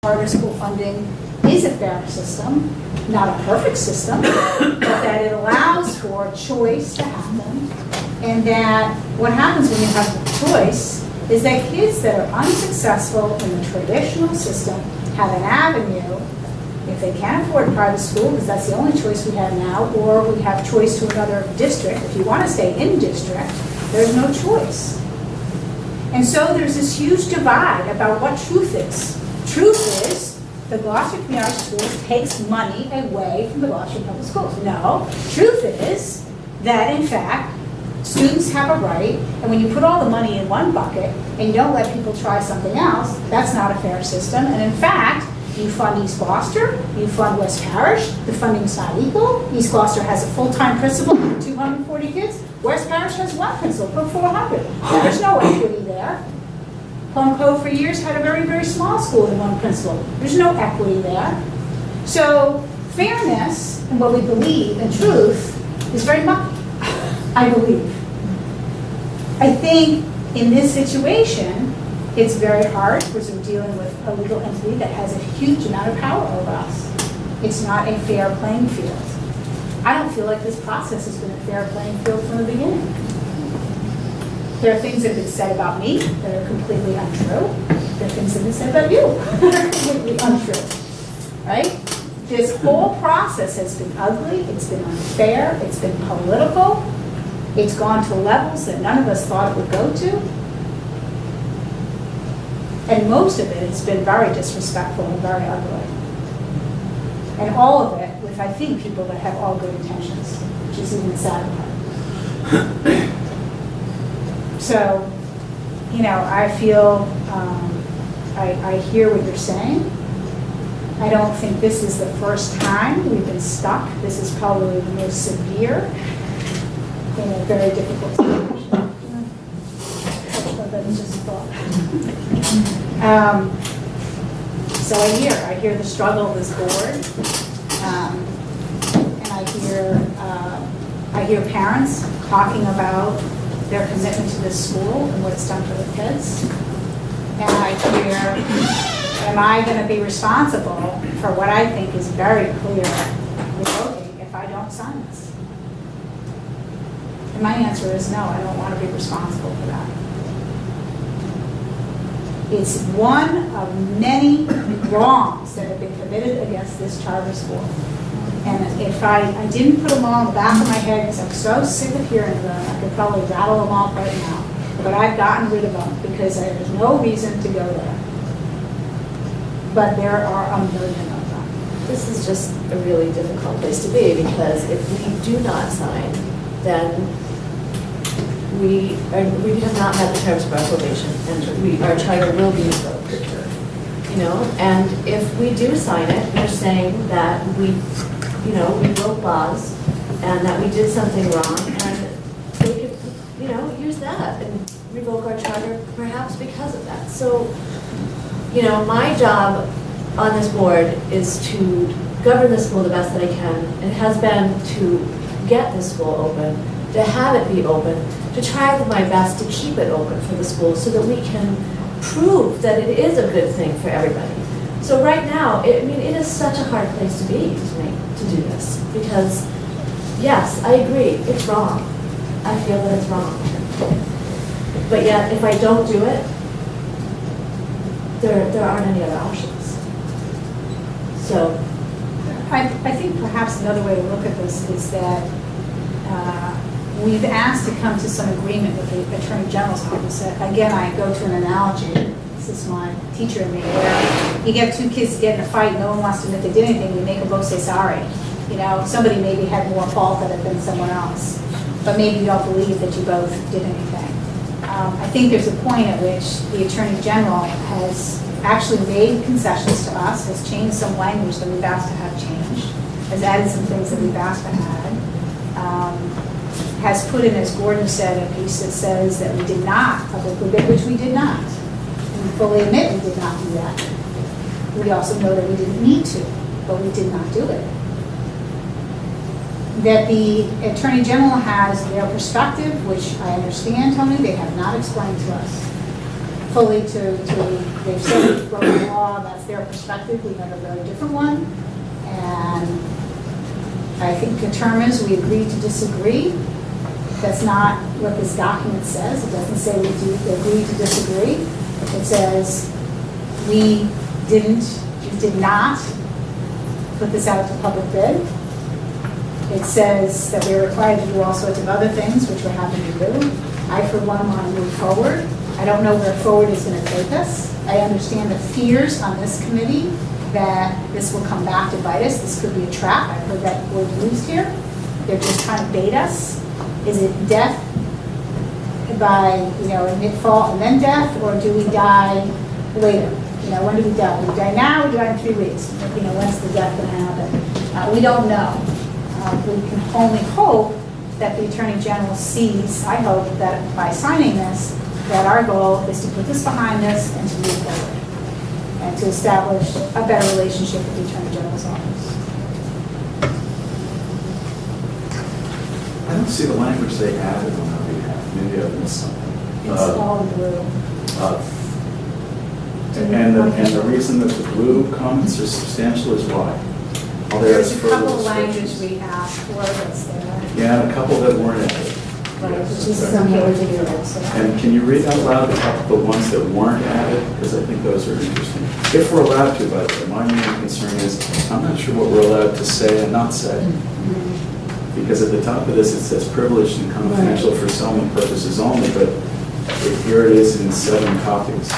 Charter school funding is a fair system, not a perfect system, but that it allows for choice to happen, and that what happens when you have choice is that kids that are unsuccessful in the traditional system have an avenue, if they can't afford private school, because that's the only choice we have now, or we have choice to another district. If you want to stay in district, there's no choice. And so there's this huge divide about what truth is. Truth is, the Gloucester Community Schools takes money away from the Gloucester Public Schools. No, truth is that, in fact, students have a right, and when you put all the money in one bucket and you don't let people try something else, that's not a fair system. And in fact, you fund East Gloucester, you fund West Parish, the funding's not equal. East Gloucester has a full-time principal for 240 kids. West Parish has one principal for 400. There's no equity there. Plum Cove for years had a very, very small school with one principal. There's no equity there. So fairness and what we believe in truth is very mucky, I believe. I think in this situation, it's very hard because we're dealing with a legal entity that has a huge amount of power over us. It's not a fair playing field. I don't feel like this process has been a fair playing field from the beginning. There are things that have been said about me that are completely untrue. There are things that have been said about you that are completely untrue, right? This whole process has been ugly, it's been unfair, it's been political, it's gone to levels that none of us thought it would go to. And most of it has been very disrespectful and very ugly. And all of it with, I think, people that have all good intentions, which is even the sad part. So, you know, I feel, I hear what you're saying. I don't think this is the first time we've been stuck. This is probably the most severe in a very difficult situation. That was just a thought. So I hear the struggle of this board, and I hear parents talking about their commitment to this school and what it's done for the kids. And I hear, am I going to be responsible for what I think is very clear with voting if I don't sign this? And my answer is no, I don't want to be responsible for that. It's one of many wrongs that have been committed against this charter school. And if I didn't put them all in the back of my head, because I'm so sick of hearing them, I could probably rattle them off right now. But I've gotten rid of them because there's no reason to go there. But there are a million of them. This is just a really difficult place to be, because if we do not sign, then we have not met the terms of our probation, and our charter will be revoked. You know, and if we do sign it, we're saying that we broke laws and that we did something wrong, and they could, use that and revoke our charter perhaps because of that. So, my job on this board is to govern the school the best that I can. It has been to get the school open, to have it be open, to try my best to keep it open for the school so that we can prove that it is a good thing for everybody. So right now, it is such a hard place to be to do this, because yes, I agree, it's wrong. I feel that it's wrong. But yet, if I don't do it, there aren't any other options. So I think perhaps another way to look at this is that we've asked to come to some agreement with the Attorney General's office. Again, I go to an analogy. This is my teacher and me, where you get two kids get in a fight, no one wants to admit they did anything, you make them both say sorry. Somebody maybe had more fault than someone else, but maybe you don't believe that you both did anything. I think there's a point at which the Attorney General has actually made concessions to us, has changed some language that we've asked to have changed, has added some things that we've asked to add, has put in, as Gordon said, a piece that says that we did not publicly bid, which we did not. We fully admit we did not do that. We also know that we didn't need to, but we did not do it. That the Attorney General has their perspective, which I understand, Tony, they have not explained to us. fully they've said it's broken the law, that's their perspective, we have a very different one. And I think the term is we agree to disagree. That's not what this document says. It doesn't say we agree to disagree. It says we did not put this out to public bid. It says that we're required to do all sorts of other things, which we're happy to do. I, for one, want to move forward. I don't know where forward is going to take us. I understand the fears on this committee that this will come back to bite us. This could be a trap. I've heard that word used here. They're just trying to bait us. Is it death by, a mid-fall and then death, or do we die later? When do we die? We die now, we die in 3 weeks. When's the death going to happen? We don't know. We can only hope that the Attorney General sees, I hope, that by signing this, that our goal is to put this behind us and to move forward and to establish a better relationship with the Attorney General's office. I don't see the language they added on our behalf. Maybe I've missed something. It's all blue. And the reason that the blue comments are substantial is why? There's a couple of language we asked for that's there. Yeah, and a couple that weren't added. Right, Yes, which is that's some right. particular, so. And can you read out loud the ones that weren't added? Because I think those are interesting. If we're allowed to, by the way, my main concern is I'm not sure what we're allowed to say and not say. Because at the top of this, it says privileged and confidential for settlement purposes only, but here it is in 7 copies.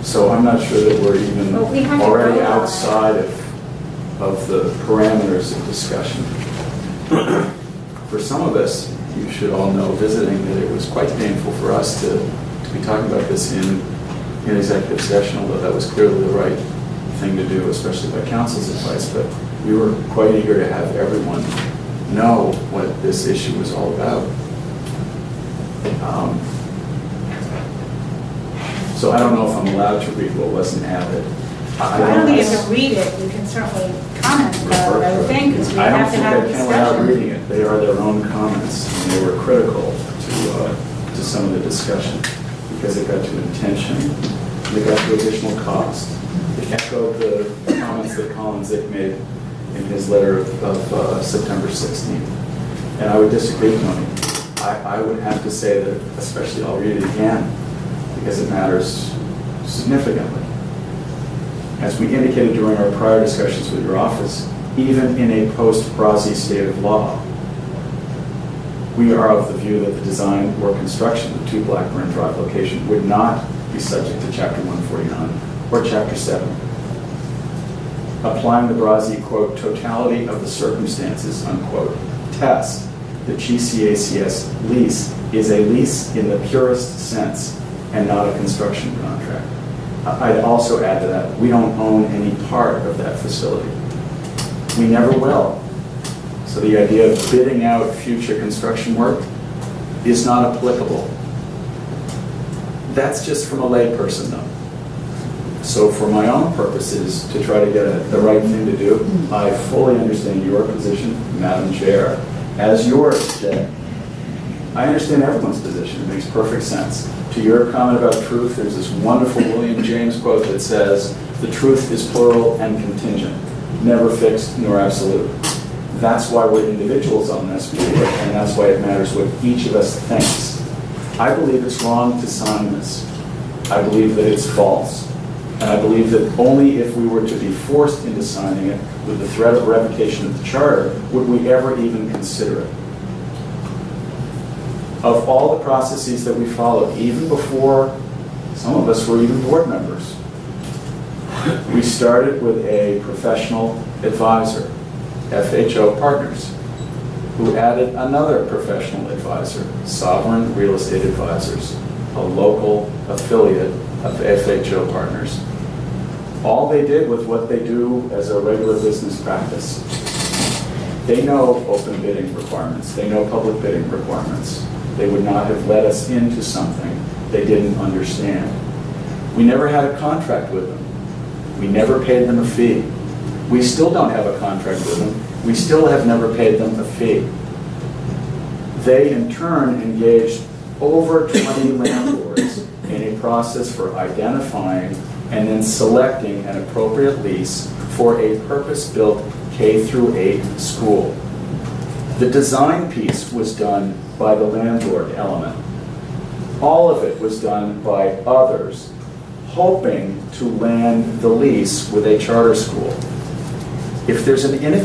So I'm not sure that we're even But we have to already vote on it. outside of the parameters of discussion. For some of us, you should all know, visiting, that it was quite painful for us to be talking about this in executive session, although that was clearly the right thing to do, especially by counsel's advice. But we were quite eager to have everyone know what this issue was all about. So I don't know if I'm allowed to read what wasn't added. I don't think you have to read it, you can certainly comment about it, I would think, because we I don't have to think have a I can without discussion. reading it. They are their own comments, and they were critical to some of the discussion because it got to intention, they got to additional cost. It echoed the comments that Colin Zick made in his letter of September 16th. And I would disagree, Tony. I would have to say that, especially I'll read it again, because it matters significantly. As we indicated during our prior discussions with your office, even in a post-Brasi state of law, we are of the view that the design or construction of 2 Blackburn Drive location would not be subject to Chapter 149 or Chapter 7. Applying the Brasi, quote, totality of the circumstances, unquote, test, the GCACS lease is a lease in the purest sense and not a construction contract. I'd also add to that, we don't own any part of that facility. We never will. So the idea of bidding out future construction work is not applicable. That's just from a layperson, though. So for my own purposes, to try to get the right thing to do, I fully understand your position, Madam Chair, as yours, Jay. I understand everyone's position. It makes perfect sense. To your comment about truth, there's this wonderful William James quote that says, the truth is plural and contingent, never fixed nor absolute. That's why we're individuals on this board, and that's why it matters what each of us thinks. I believe it's wrong to sign this. I believe that it's false. And I believe that only if we were to be forced into signing it with the threat of revocation of the charter would we ever even consider it. Of all the processes that we followed, even before some of us were even board members, we started with a professional advisor, FHO Partners, who added another professional advisor, Sovereign Real Estate Advisors, a local affiliate of FHO Partners. All they did was what they do as a regular business practice. They know open bidding requirements. They know public bidding requirements. They would not have let us into something they didn't understand. We never had a contract with them. We never paid them a fee. We still don't have a contract with them. We still have never paid them a fee. They, in turn, engaged over 20 landlords in a process for identifying and then selecting an appropriate lease for a purpose-built K through 8 school. The design piece was done by the landlord element. All of it was done by others, hoping to land the lease with a charter school. If there's an innovation